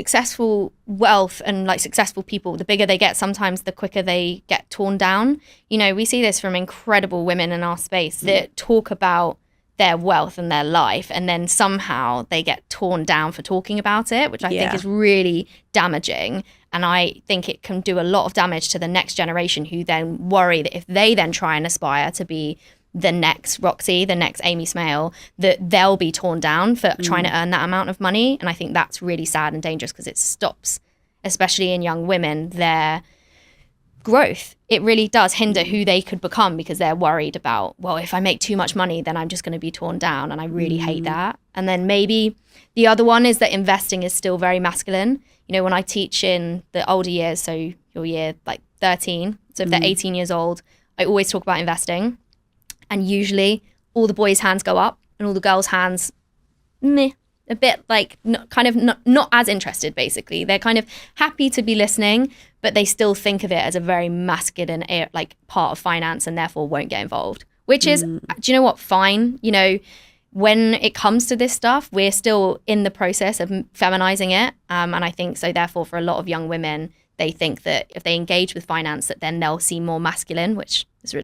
successful wealth and like successful people, the bigger they get, sometimes the quicker they get torn down. You know, we see this from incredible women in our space that talk about their wealth and their life, and then somehow they get torn down for talking about it, which I think is really damaging. And I think it can do a lot of damage to the next generation, who then worry that if they then try and aspire to be the next Roxy, the next Amy Smale, that they'll be torn down for trying to earn that amount of money. And I think that's really sad and dangerous, because it stops, especially in young women, their growth. It really does hinder who they could become, because they're worried about, well, if I make too much money, then I'm just going to be torn down. And I really hate that. And then maybe the other one is that investing is still very masculine. You know, when I teach in the older years, so your year like 13, so if they're 18 years old, I always talk about investing. And usually all the boys' hands go up and all the girls' hands, meh, a bit like not as interested, basically. They're kind of happy to be listening, but they still think of it as a very masculine like part of finance, and therefore won't get involved, which is, do you know what, fine. You know, when it comes to this stuff, we're still in the process of feminizing it. And I think so, therefore, for a lot of young women, they think that if they engage with finance, that then they'll seem more masculine, which is